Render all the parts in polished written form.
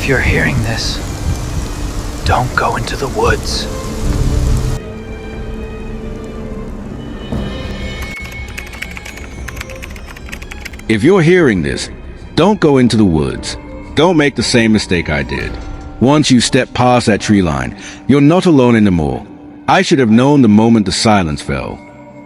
If you're hearing this, don't go into the woods. If you're hearing this, don't go into the woods. Don't make the same mistake I did. Once you step past that tree line, you're not alone anymore. I should have known the moment the silence fell.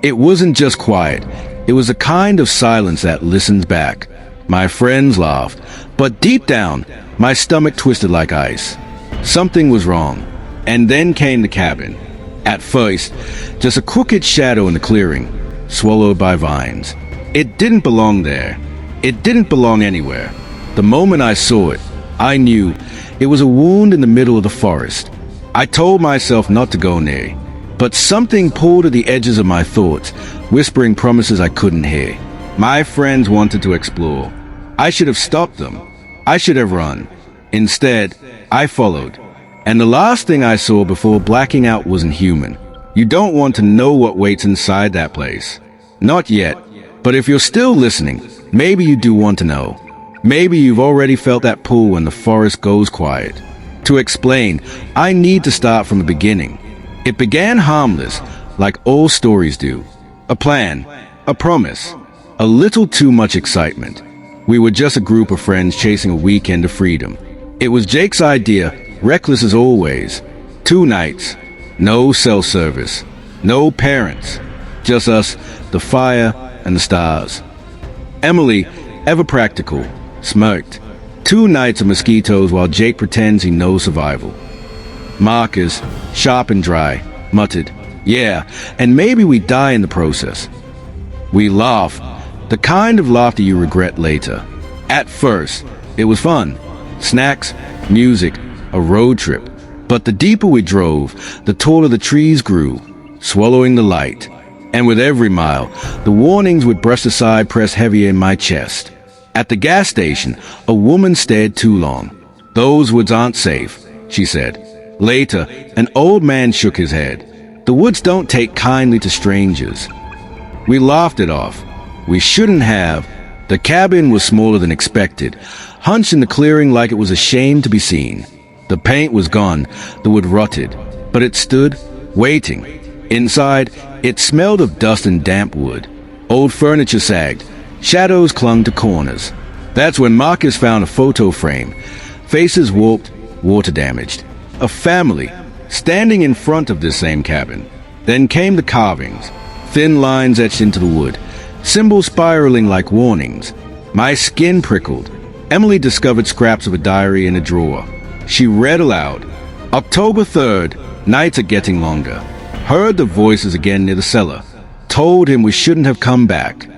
It wasn't just quiet. It was a kind of silence that listens back. My friends laughed, but deep down, my stomach twisted like ice. Something was wrong. And then came the cabin. At first, just a crooked shadow in the clearing, swallowed by vines. It didn't belong there. It didn't belong anywhere. The moment I saw it, I knew it was a wound in the middle of the forest. I told myself not to go near, but something pulled at the edges of my thoughts, whispering promises I couldn't hear. My friends wanted to explore. I should have stopped them. I should have run. Instead, I followed. And the last thing I saw before blacking out wasn't human. You don't want to know what waits inside that place. Not yet. But if you're still listening, maybe you do want to know. Maybe you've already felt that pull when the forest goes quiet. To explain, I need to start from the beginning. It began harmless, like all stories do. A plan, a promise, a little too much excitement. We were just a group of friends chasing a weekend of freedom. It was Jake's idea, reckless as always. 2 nights, no cell service, no parents, just us, the fire, and the stars. Emily, ever practical, smirked. 2 nights of mosquitoes while Jake pretends he knows survival. Marcus, sharp and dry, muttered, "Yeah, and maybe we die in the process." We laughed, the kind of laughter you regret later. At first, it was fun. Snacks, music, a road trip. But the deeper we drove, the taller the trees grew, swallowing the light. And with every mile, the warnings would brush aside press heavier in my chest. At the gas station, a woman stared too long. "Those woods aren't safe," she said. Later, an old man shook his head. "The woods don't take kindly to strangers." We laughed it off. We shouldn't have. The cabin was smaller than expected, hunched in the clearing like it was ashamed to be seen. The paint was gone, the wood rotted, but it stood, waiting. Inside, it smelled of dust and damp wood. Old furniture sagged. Shadows clung to corners. That's when Marcus found a photo frame. Faces warped, water damaged. A family, standing in front of this same cabin. Then came the carvings. Thin lines etched into the wood. Symbols spiraling like warnings. My skin prickled. Emily discovered scraps of a diary in a drawer. She read aloud. "October 3rd, nights are getting longer. Heard the voices again near the cellar. Told him we shouldn't have come back."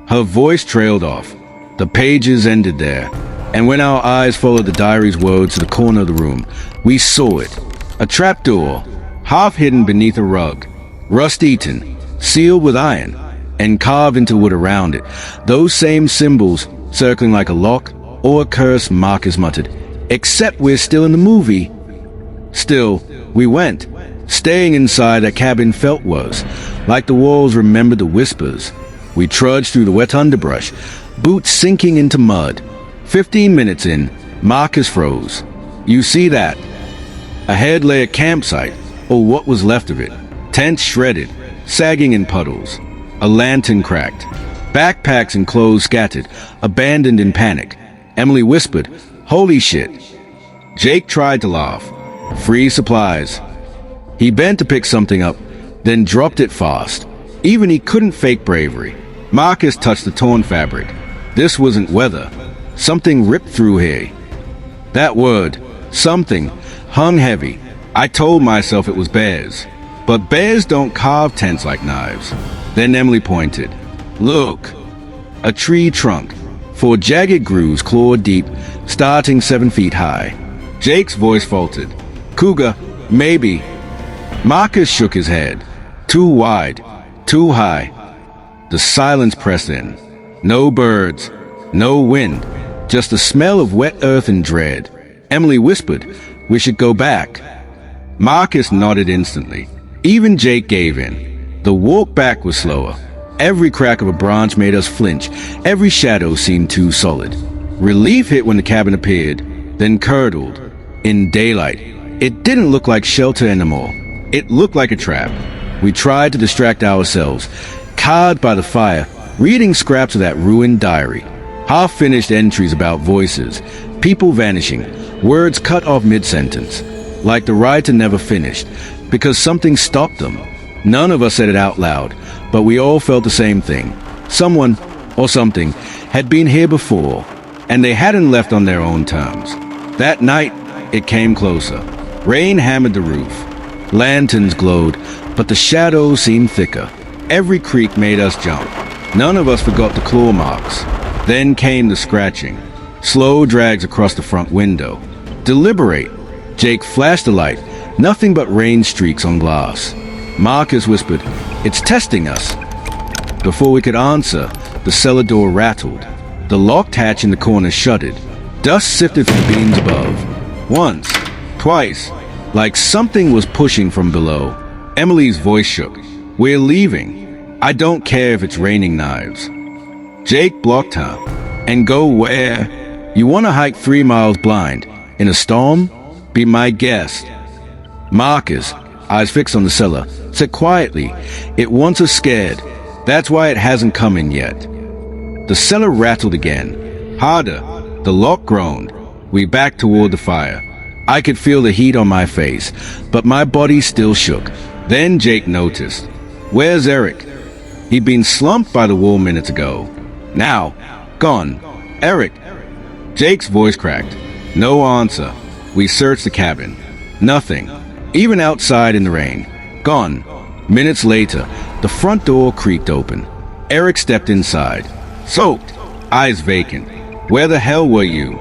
Her voice trailed off. The pages ended there. And when our eyes followed the diary's words to the corner of the room, we saw it. A trapdoor, half hidden beneath a rug. Rust-eaten, sealed with iron, and carved into wood around it. Those same symbols circling like a lock or a curse, Marcus muttered. "Except we're still in the movie." Still, we went. Staying inside that cabin felt worse, like the walls remembered the whispers. We trudged through the wet underbrush, boots sinking into mud. 15 minutes in, Marcus froze. "You see that?" Ahead lay a campsite, or what was left of it. Tents shredded, sagging in puddles. A lantern cracked. Backpacks and clothes scattered, abandoned in panic. Emily whispered, "Holy shit." Jake tried to laugh. Free supplies. He bent to pick something up, then dropped it fast. Even he couldn't fake bravery. Marcus touched the torn fabric. This wasn't weather. Something ripped through here. That word, something, hung heavy. I told myself it was bears. But bears don't carve tents like knives. Then Emily pointed. "Look." A tree trunk. 4 jagged grooves clawed deep, starting 7 feet high. Jake's voice faltered. "Cougar, maybe." Marcus shook his head. Too wide, too high. The silence pressed in. No birds, no wind, just the smell of wet earth and dread. Emily whispered, "We should go back." Marcus nodded instantly. Even Jake gave in. The walk back was slower. Every crack of a branch made us flinch. Every shadow seemed too solid. Relief hit when the cabin appeared. then curdled. In daylight, it didn't look like shelter anymore. It looked like a trap. We tried to distract ourselves, cowed by the fire, reading scraps of that ruined diary. Half-finished entries about voices, people vanishing, words cut off mid-sentence, like the writer never finished, because something stopped them. None of us said it out loud, but we all felt the same thing. Someone, or something, had been here before, and they hadn't left on their own terms. That night, it came closer. Rain hammered the roof. Lanterns glowed, but the shadows seemed thicker. Every creak made us jump. None of us forgot the claw marks. Then came the scratching. Slow drags across the front window. Deliberate. Jake flashed the light. Nothing but rain streaks on glass. Marcus whispered, "It's testing us." Before we could answer, the cellar door rattled. The locked hatch in the corner shuddered. Dust sifted from the beams above. Once, twice, like something was pushing from below. Emily's voice shook. "We're leaving. I don't care if it's raining knives." Jake blocked her. "And go where? You want to hike 3 miles blind? In a storm? Be my guest." Marcus, eyes fixed on the cellar, said quietly, "It wants us scared. That's why it hasn't come in yet." The cellar rattled again. Harder. The lock groaned. We backed toward the fire. I could feel the heat on my face, but my body still shook. Then Jake noticed. "Where's Eric?" He'd been slumped by the wall minutes ago. Now, gone. "Eric." Jake's voice cracked. No answer. We searched the cabin. Nothing. Even outside in the rain. Gone. Minutes later, the front door creaked open. Eric stepped inside. Soaked. Eyes vacant. "Where the hell were you?"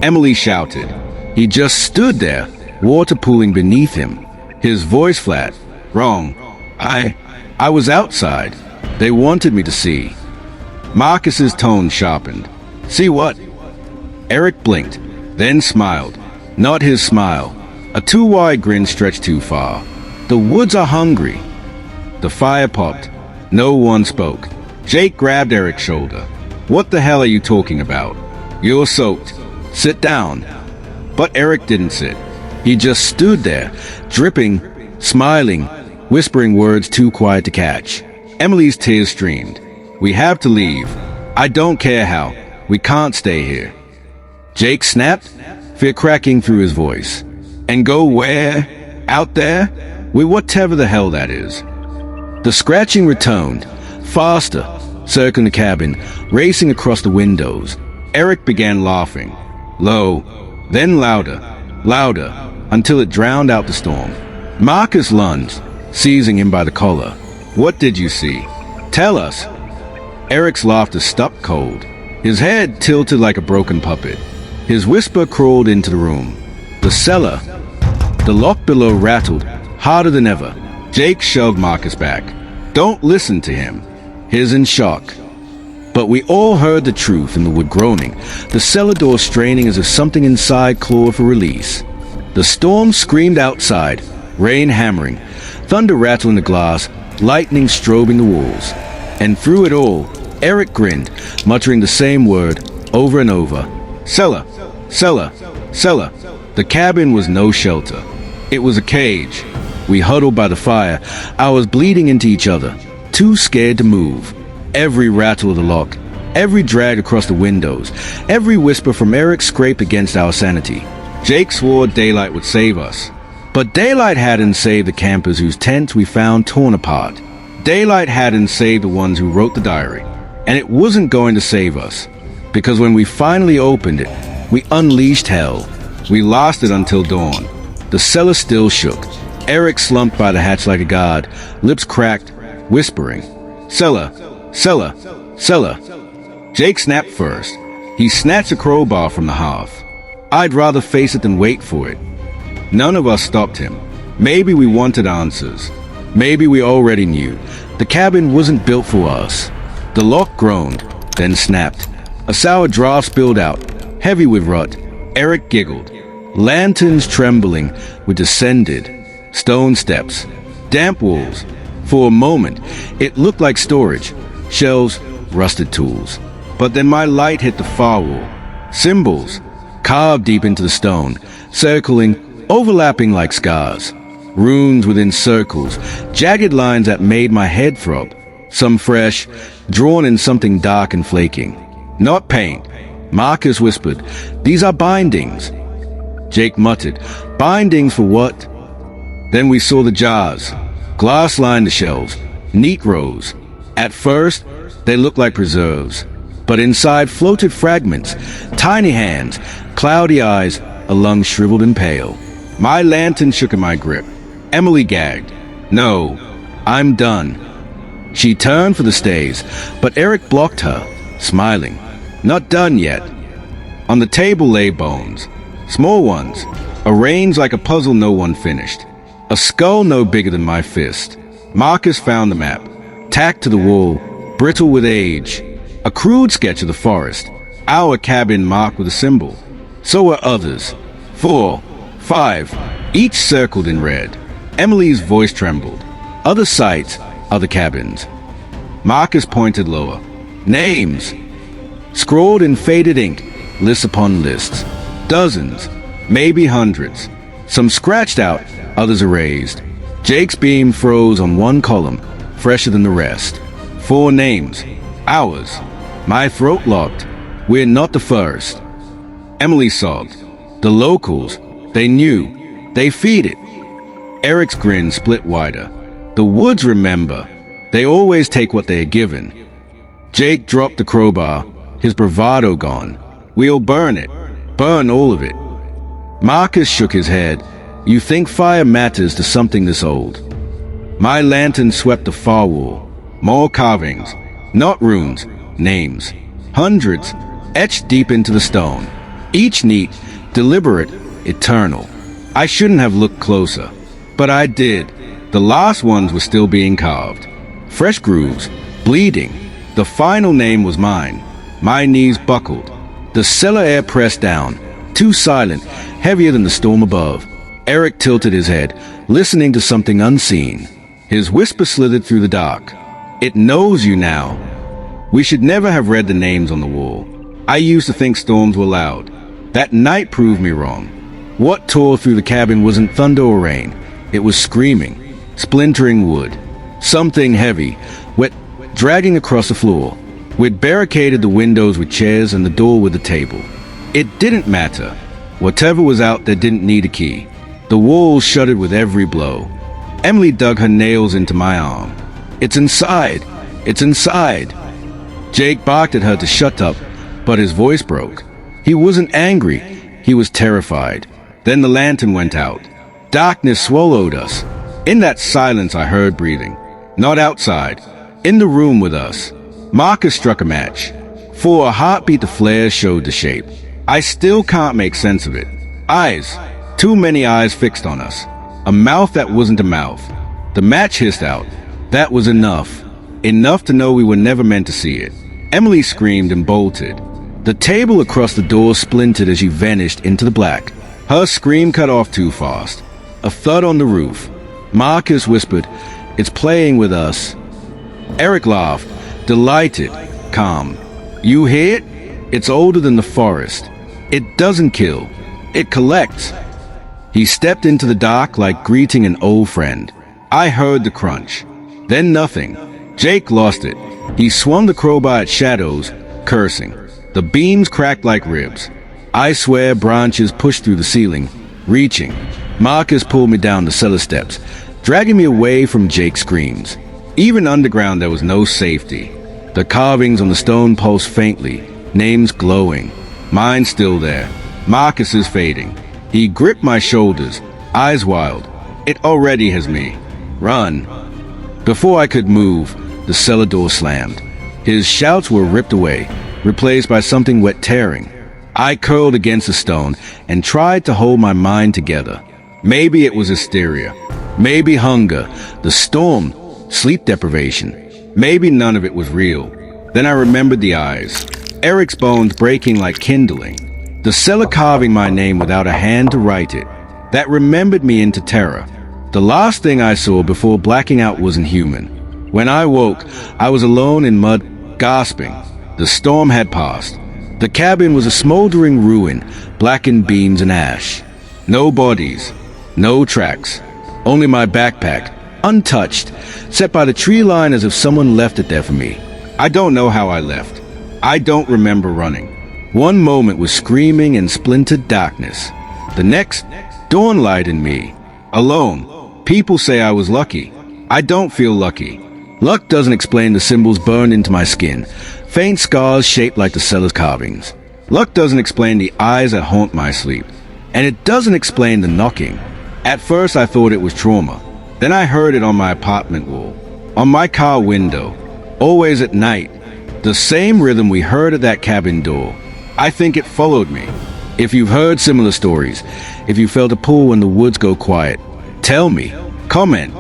Emily shouted. He just stood there, water pooling beneath him. His voice flat. "Wrong. I was outside. They wanted me to see." Marcus's tone sharpened. "See what?" Eric blinked, then smiled. Not his smile. A too wide grin stretched too far. "The woods are hungry." The fire popped. No one spoke. Jake grabbed Eric's shoulder. "What the hell are you talking about? You're soaked. Sit down." But Eric didn't sit. He just stood there, dripping, smiling, whispering words too quiet to catch. Emily's tears streamed. "We have to leave. I don't care how. We can't stay here." Jake snapped, fear cracking through his voice. "And go where? Out there? With whatever the hell that is." The scratching returned, faster, circling the cabin, racing across the windows. Eric began laughing. Low, then louder, louder, until it drowned out the storm. Marcus lunged, seizing him by the collar. "What did you see? Tell us." Eric's laughter stopped cold. His head tilted like a broken puppet. His whisper crawled into the room. The cellar. The lock below rattled, harder than ever. Jake shoved Marcus back. "Don't listen to him. He's in shock." But we all heard the truth in the wood groaning, the cellar door straining as if something inside clawed for release. The storm screamed outside, rain hammering, thunder rattling the glass, lightning strobing the walls. And through it all, Eric grinned, muttering the same word over and over. "Cellar, cellar, cellar." The cabin was no shelter. It was a cage. We huddled by the fire, ours bleeding into each other, too scared to move. Every rattle of the lock, every drag across the windows, every whisper from Eric scraped against our sanity. Jake swore daylight would save us. But daylight hadn't saved the campers whose tents we found torn apart. Daylight hadn't saved the ones who wrote the diary. And it wasn't going to save us. Because when we finally opened it, we unleashed hell. We lasted until dawn. The cellar still shook. Eric slumped by the hatch like a god, lips cracked, whispering, "Cellar, cellar, cellar." Jake snapped first. He snatched a crowbar from the hearth. I'd rather face it than wait for it. None of us stopped him. Maybe we wanted answers. Maybe we already knew. The cabin wasn't built for us. The lock groaned, then snapped. A sour draft spilled out, heavy with rot. Eric giggled. Lanterns trembling, we descended. Stone steps, damp walls. For a moment, it looked like storage. Shelves, rusted tools. But then my light hit the far wall. Symbols. carved deep into the stone, circling, overlapping like scars. Runes within circles, jagged lines that made my head throb. Some fresh, drawn in something dark and flaking. Not paint. Marcus whispered, "These are bindings." Jake muttered, "Bindings for what?" Then we saw the jars. Glass lined the shelves, neat rows. At first, they looked like preserves, but inside floated fragments, tiny hands, cloudy eyes, a lung shriveled and pale. My lantern shook in my grip. Emily gagged. "No, I'm done." She turned for the stays, but Eric blocked her, smiling. "Not done yet." On the table lay bones, small ones, arranged like a puzzle no one finished. A skull no bigger than my fist. Marcus found the map, tacked to the wall, brittle with age. A crude sketch of the forest, our cabin marked with a symbol. So were others. 4, 5, each circled in red. Emily's voice trembled. Other sites, other cabins. Marcus pointed lower. Names! Scrawled in faded ink, lists upon lists. Dozens, maybe hundreds. Some scratched out, others erased. Jake's beam froze on one column, fresher than the rest. 4 names. Ours. My throat locked. We're not the first. Emily sobbed. The locals. They knew. They feed it. Eric's grin split wider. The woods remember. They always take what they are given. Jake dropped the crowbar, his bravado gone. We'll burn it. Burn all of it. Marcus shook his head. You think fire matters to something this old? My lantern swept the far wall. More carvings. Not runes. Names. Hundreds. Etched deep into the stone. Each neat, deliberate, eternal. I shouldn't have looked closer. But I did. The last ones were still being carved. Fresh grooves. Bleeding. The final name was mine. My knees buckled. The cellar air pressed down. Too silent. Heavier than the storm above. Eric tilted his head, listening to something unseen. His whisper slithered through the dark. It knows you now. We should never have read the names on the wall. I used to think storms were loud. That night proved me wrong. What tore through the cabin wasn't thunder or rain. It was screaming, splintering wood. Something heavy, wet, dragging across the floor. We'd barricaded the windows with chairs and the door with the table. It didn't matter. Whatever was out there didn't need a key. The walls shuddered with every blow. Emily dug her nails into my arm. It's inside. It's inside. Jake barked at her to shut up, but his voice broke. He wasn't angry. He was terrified. Then the lantern went out. Darkness swallowed us. In that silence I heard breathing. Not outside. In the room with us. Marcus struck a match. For a heartbeat the flare showed the shape. I still can't make sense of it. Eyes. Too many eyes fixed on us. A mouth that wasn't a mouth. The match hissed out. That was enough. Enough to know we were never meant to see it. Emily screamed and bolted. The table across the door splintered as she vanished into the black. Her scream cut off too fast. A thud on the roof. Marcus whispered, "It's playing with us." Eric laughed, delighted, calm. "You hear it? It's older than the forest. It doesn't kill. It collects." He stepped into the dark like greeting an old friend. I heard the crunch. Then nothing. Jake lost it. He swung the crowbar at shadows, cursing. The beams cracked like ribs. I swear branches pushed through the ceiling, reaching. Marcus pulled me down the cellar steps, dragging me away from Jake's screams. Even underground there was no safety. The carvings on the stone pulsed faintly, names glowing. Mine still there. Marcus is fading. He gripped my shoulders, eyes wild. It already has me. Run. Before I could move, the cellar door slammed. His shouts were ripped away, replaced by something wet tearing. I curled against the stone and tried to hold my mind together. Maybe it was hysteria. Maybe hunger, the storm, sleep deprivation. Maybe none of it was real. Then I remembered the eyes. Eric's bones breaking like kindling. The cellar carving my name without a hand to write it. That remembered me into terror. The last thing I saw before blacking out wasn't human. When I woke, I was alone in mud, gasping. The storm had passed. The cabin was a smoldering ruin, blackened beams and ash. No bodies, no tracks, only my backpack, untouched, set by the tree line as if someone left it there for me. I don't know how I left. I don't remember running. One moment was screaming in splintered darkness. The next, dawn light in me. Alone. People say I was lucky. I don't feel lucky. Luck doesn't explain the symbols burned into my skin, faint scars shaped like the cellar's carvings. Luck doesn't explain the eyes that haunt my sleep. And it doesn't explain the knocking. At first I thought it was trauma. Then I heard it on my apartment wall, on my car window, always at night. The same rhythm we heard at that cabin door. I think it followed me. If you've heard similar stories, if you felt a pull when the woods go quiet, tell me, comment,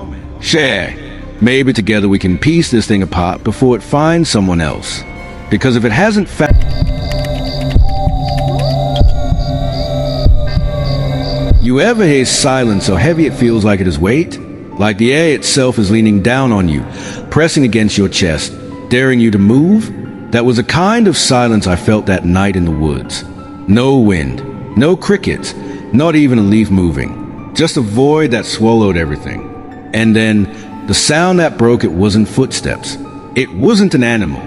share. Maybe together we can piece this thing apart before it finds someone else. Because if it hasn't found... You ever hear silence so heavy it feels like it is weight? Like the air itself is leaning down on you, pressing against your chest, daring you to move? That was a kind of silence I felt that night in the woods. No wind, no crickets, not even a leaf moving. Just a void that swallowed everything. And then, the sound that broke it wasn't footsteps. It wasn't an animal.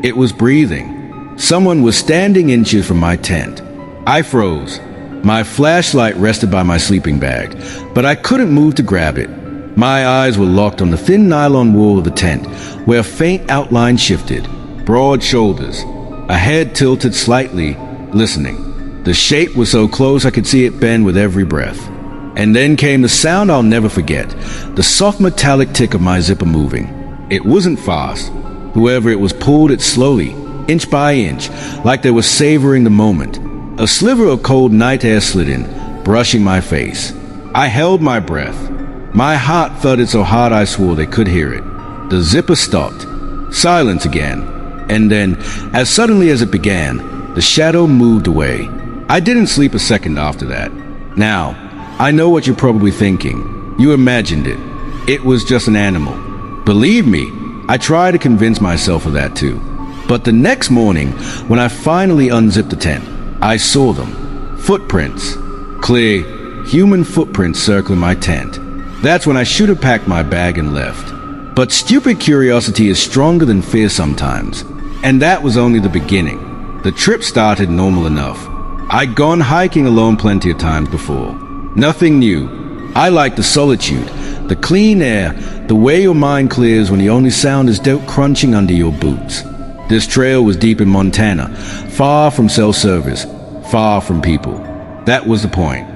It was breathing. Someone was standing inches from my tent. I froze. My flashlight rested by my sleeping bag, but I couldn't move to grab it. My eyes were locked on the thin nylon wall of the tent, where a faint outline shifted. Broad shoulders, a head tilted slightly, listening. The shape was so close I could see it bend with every breath. And then came the sound I'll never forget, the soft metallic tick of my zipper moving. It wasn't fast. Whoever it was pulled it slowly, inch by inch, like they were savoring the moment. A sliver of cold night air slid in, brushing my face. I held my breath. My heart thudded so hard I swore they could hear it. The zipper stopped. Silence again. And then, as suddenly as it began, the shadow moved away. I didn't sleep a second after that. Now, I know what you're probably thinking. You imagined it. It was just an animal. Believe me, I try to convince myself of that too. But the next morning, when I finally unzipped the tent, I saw them. Footprints. Clear, human footprints circling my tent. That's when I should have packed my bag and left. But stupid curiosity is stronger than fear sometimes. And that was only the beginning. The trip started normal enough. I'd gone hiking alone plenty of times before. Nothing new. I like the solitude, the clean air, the way your mind clears when the only sound is dirt crunching under your boots. This trail was deep in Montana, far from cell service, far from people. That was the point.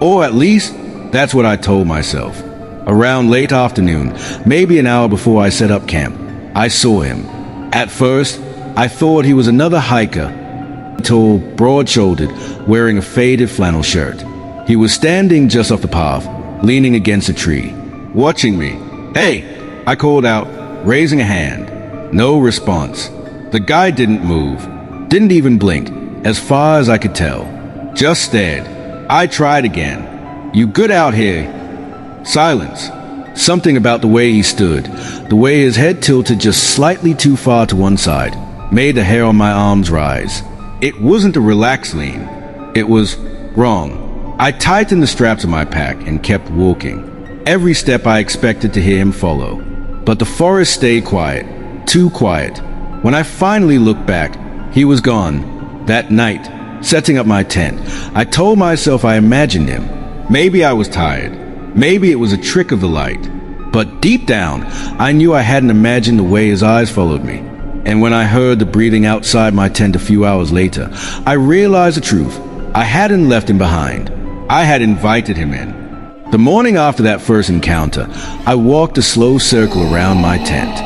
Or at least, that's what I told myself. Around late afternoon, maybe an hour before I set up camp, I saw him. At first, I thought he was another hiker, tall, broad-shouldered, wearing a faded flannel shirt. He was standing just off the path, leaning against a tree, watching me. "Hey!" I called out, raising a hand. No response. The guy didn't move, didn't even blink, as far as I could tell. Just stared. I tried again. "You good out here?" Silence. Something about the way he stood, the way his head tilted just slightly too far to one side, made the hair on my arms rise. It wasn't a relaxed lean. It was wrong. I tightened the straps of my pack and kept walking. Every step I expected to hear him follow. But the forest stayed quiet, too quiet. When I finally looked back, he was gone. That night, setting up my tent, I told myself I imagined him. Maybe I was tired. Maybe it was a trick of the light. But deep down, I knew I hadn't imagined the way his eyes followed me. And when I heard the breathing outside my tent a few hours later, I realized the truth. I hadn't left him behind. I had invited him in. The morning after that first encounter, I walked a slow circle around my tent.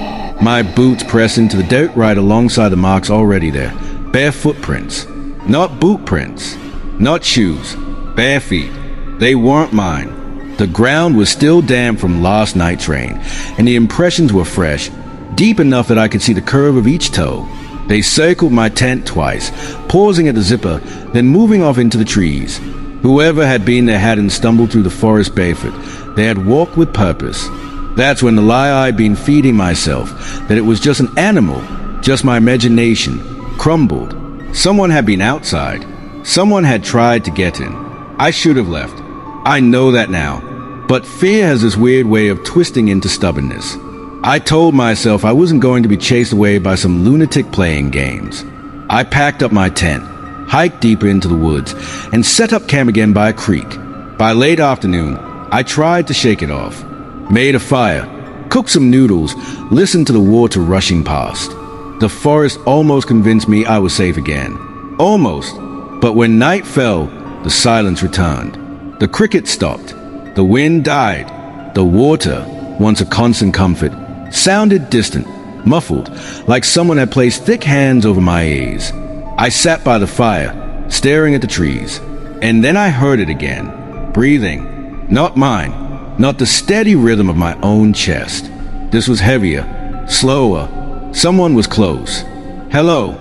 My boots pressed into the dirt right alongside the marks already there. Bare footprints. Not boot prints. Not shoes. Bare feet. They weren't mine. The ground was still damp from last night's rain, and the impressions were fresh, deep enough that I could see the curve of each toe. They circled my tent twice, pausing at the zipper, then moving off into the trees. Whoever had been there hadn't stumbled through the forest barefoot. They had walked with purpose. That's when the lie I'd been feeding myself, that it was just an animal, just my imagination, crumbled. Someone had been outside. Someone had tried to get in. I should have left. I know that now. But fear has this weird way of twisting into stubbornness. I told myself I wasn't going to be chased away by some lunatic playing games. I packed up my tent, hiked deeper into the woods, and set up camp again by a creek. By late afternoon, I tried to shake it off. Made a fire, cooked some noodles, listened to the water rushing past. The forest almost convinced me I was safe again. Almost. But when night fell, the silence returned. The crickets stopped. The wind died. The water, once a constant comfort, sounded distant, muffled, like someone had placed thick hands over my ears. I sat by the fire, staring at the trees, and then I heard it again. Breathing. Not mine. Not the steady rhythm of my own chest. This was heavier, slower. Someone was close. Hello.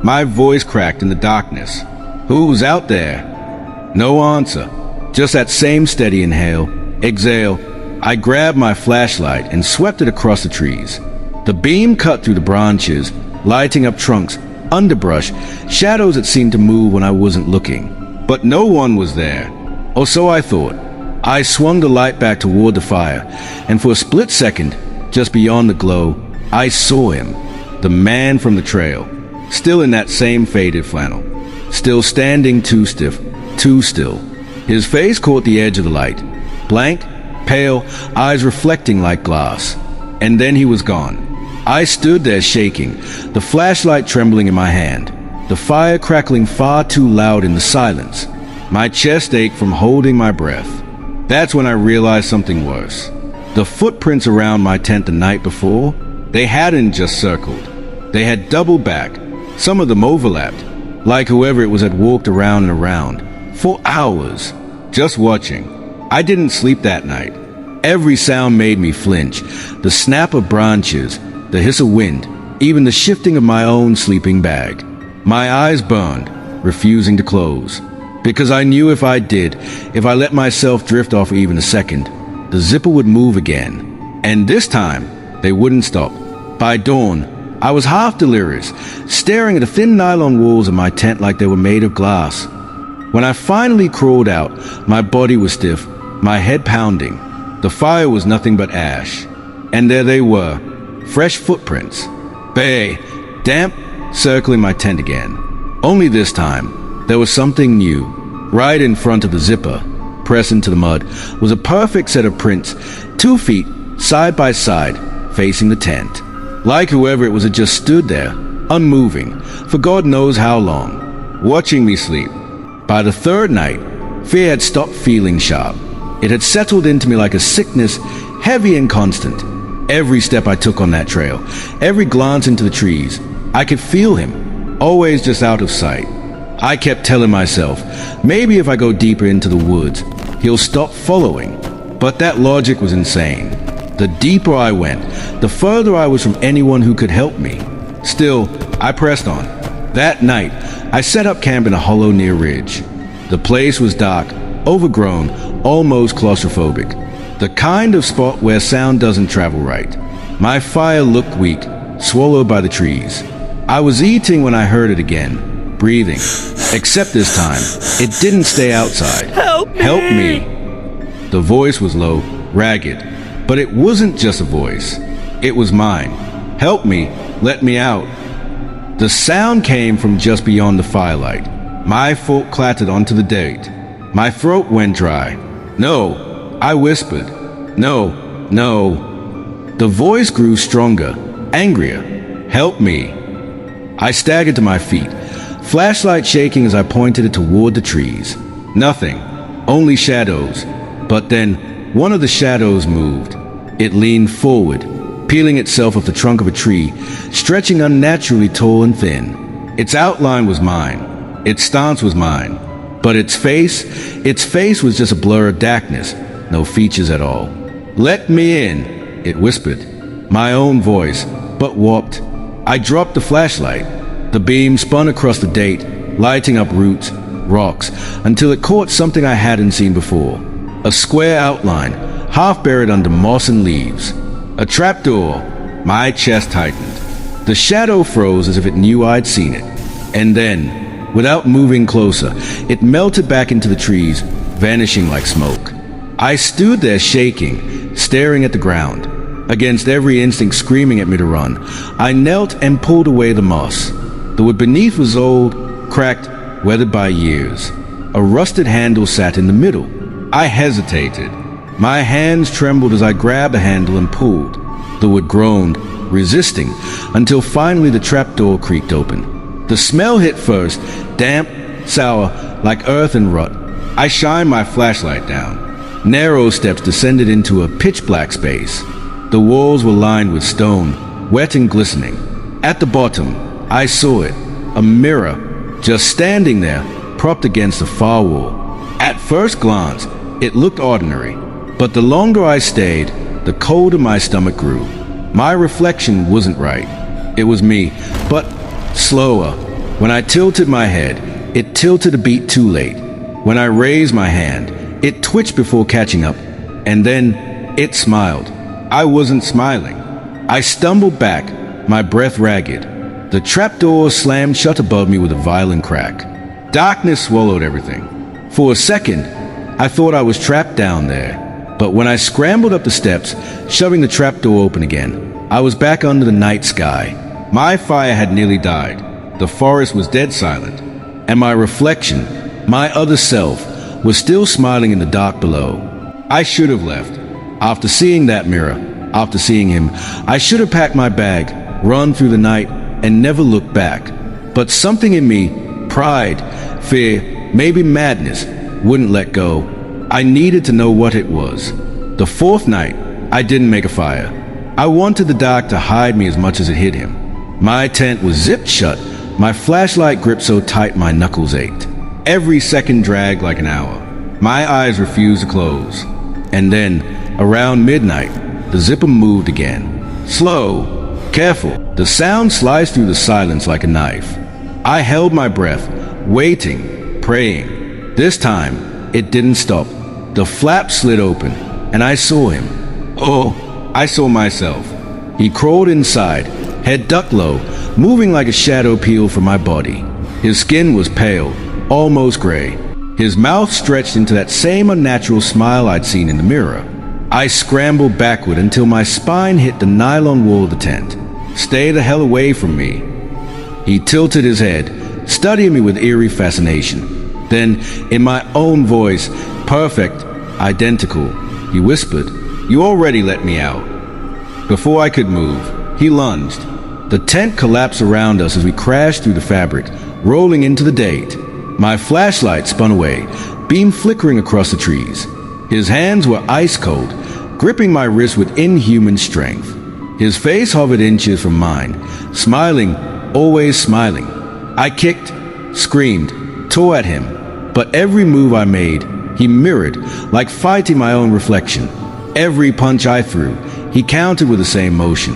My voice cracked in the darkness. Who's out there? No answer. Just that same steady inhale, exhale. I grabbed my flashlight and swept it across the trees. The beam cut through the branches, lighting up trunks, underbrush, shadows that seemed to move when I wasn't looking. But no one was there. Or so I thought. I swung the light back toward the fire, and for a split second, just beyond the glow, I saw him, the man from the trail, still in that same faded flannel, still standing too stiff, too still. His face caught the edge of the light, blank, pale, eyes reflecting like glass. And then he was gone. I stood there shaking, the flashlight trembling in my hand, the fire crackling far too loud in the silence. My chest ached from holding my breath. That's when I realized something worse. The footprints around my tent the night before, they hadn't just circled. They had doubled back. Some of them overlapped, like whoever it was had walked around and around, for hours, just watching. I didn't sleep that night. Every sound made me flinch. The snap of branches, the hiss of wind, even the shifting of my own sleeping bag. My eyes burned, refusing to close. Because I knew if I did, if I let myself drift off even a second, the zipper would move again. And this time, they wouldn't stop. By dawn, I was half delirious, staring at the thin nylon walls of my tent like they were made of glass. When I finally crawled out, my body was stiff, my head pounding. The fire was nothing but ash. And there they were, fresh footprints. Bay, damp, circling my tent again. Only this time, there was something new. Right in front of the zipper, pressed into the mud, was a perfect set of prints, 2 feet, side by side, facing the tent. Like whoever it was had just stood there, unmoving, for God knows how long, watching me sleep. By the third night, fear had stopped feeling sharp. It had settled into me like a sickness, heavy and constant. Every step I took on that trail, every glance into the trees, I could feel him, always just out of sight. I kept telling myself, maybe if I go deeper into the woods, he'll stop following. But that logic was insane. The deeper I went, the further I was from anyone who could help me. Still, I pressed on. That night, I set up camp in a hollow near Ridge. The place was dark, overgrown, almost claustrophobic. The kind of spot where sound doesn't travel right. My fire looked weak, swallowed by the trees. I was eating when I heard it again. Breathing. Except this time, it didn't stay outside. Help me! Help me! The voice was low, ragged, but it wasn't just a voice. It was mine. Help me, let me out. The sound came from just beyond the firelight. My foot clattered onto the dirt. My throat went dry. No, I whispered. No, no. The voice grew stronger, angrier. Help me. I staggered to my feet, flashlight shaking as I pointed it toward the trees. Nothing, only shadows. But then, one of the shadows moved. It leaned forward, peeling itself off the trunk of a tree, stretching unnaturally tall and thin. Its outline was mine. Its stance was mine. But its face was just a blur of darkness, no features at all. Let me in, it whispered. My own voice, but warped. I dropped the flashlight. The beam spun across the date, lighting up roots, rocks, until it caught something I hadn't seen before. A square outline, half buried under moss and leaves. A trapdoor. My chest tightened. The shadow froze as if it knew I'd seen it. And then, without moving closer, it melted back into the trees, vanishing like smoke. I stood there shaking, staring at the ground, against every instinct screaming at me to run. I knelt and pulled away the moss. The wood beneath was old, cracked, weathered by years. A rusted handle sat in the middle. I hesitated. My hands trembled as I grabbed the handle and pulled. The wood groaned, resisting, until finally the trapdoor creaked open. The smell hit first, damp, sour, like earth and rut. I shined my flashlight down. Narrow steps descended into a pitch-black space. The walls were lined with stone, wet and glistening. At the bottom, I saw it, a mirror, just standing there, propped against the far wall. At first glance, it looked ordinary, but the longer I stayed, the colder my stomach grew. My reflection wasn't right. It was me, but slower. When I tilted my head, it tilted a beat too late. When I raised my hand, it twitched before catching up, and then it smiled. I wasn't smiling. I stumbled back, my breath ragged. The trapdoor slammed shut above me with a violent crack. Darkness swallowed everything. For a second, I thought I was trapped down there. But when I scrambled up the steps, shoving the trapdoor open again, I was back under the night sky. My fire had nearly died. The forest was dead silent. And my reflection, my other self, was still smiling in the dark below. I should have left. After seeing that mirror, after seeing him, I should have packed my bag, run through the night, and never looked back. But something in me, pride, fear, maybe madness, wouldn't let go. I needed to know what it was. The fourth night, I didn't make a fire. I wanted the dark to hide me as much as it hid him. My tent was zipped shut, my flashlight gripped so tight my knuckles ached. Every second dragged like an hour. My eyes refused to close. And then, around midnight, the zipper moved again. Slow, careful. The sound sliced through the silence like a knife. I held my breath, waiting, praying. This time, it didn't stop. The flap slid open, and I saw him. Oh, I saw myself. He crawled inside, head ducked low, moving like a shadow peeled from my body. His skin was pale, almost gray. His mouth stretched into that same unnatural smile I'd seen in the mirror. I scrambled backward until my spine hit the nylon wall of the tent. Stay the hell away from me. He tilted his head, studying me with eerie fascination. Then, in my own voice, perfect, identical, he whispered, "You already let me out." Before I could move, he lunged. The tent collapsed around us as we crashed through the fabric, rolling into the date. My flashlight spun away, beam flickering across the trees. His hands were ice cold, gripping my wrist with inhuman strength. His face hovered inches from mine, smiling, always smiling. I kicked, screamed, tore at him, but every move I made, he mirrored, like fighting my own reflection. Every punch I threw, he countered with the same motion.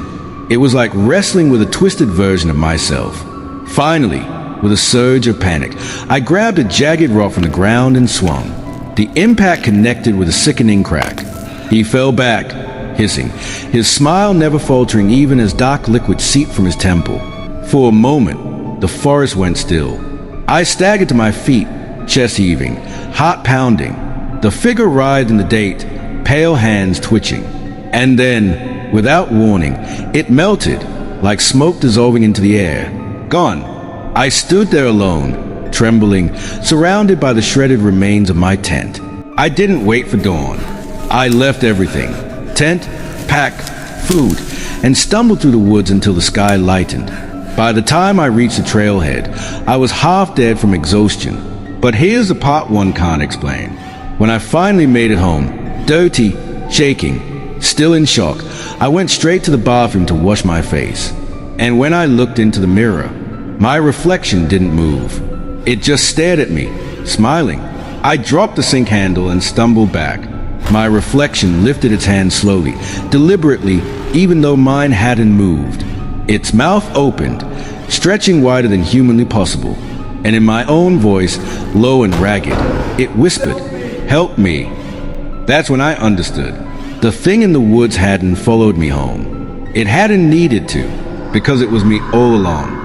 It was like wrestling with a twisted version of myself. Finally, with a surge of panic, I grabbed a jagged rock from the ground and swung. The impact connected with a sickening crack. He fell back, hissing, his smile never faltering even as dark liquid seeped from his temple. For a moment, the forest went still. I staggered to my feet, chest heaving, heart pounding. The figure writhed in the date, pale hands twitching. And then, without warning, it melted, like smoke dissolving into the air. Gone. I stood there alone, trembling, surrounded by the shredded remains of my tent. I didn't wait for dawn. I left everything, tent, pack, food, and stumbled through the woods until the sky lightened. By the time I reached the trailhead, I was half dead from exhaustion. But here's the part one can't explain. When I finally made it home, dirty, shaking, still in shock, I went straight to the bathroom to wash my face. And when I looked into the mirror, my reflection didn't move. It just stared at me, smiling. I dropped the sink handle and stumbled back. My reflection lifted its hand slowly, deliberately, even though mine hadn't moved. Its mouth opened, stretching wider than humanly possible. And in my own voice, low and ragged, it whispered, "Help me." That's when I understood. The thing in the woods hadn't followed me home. It hadn't needed to, because it was me all along.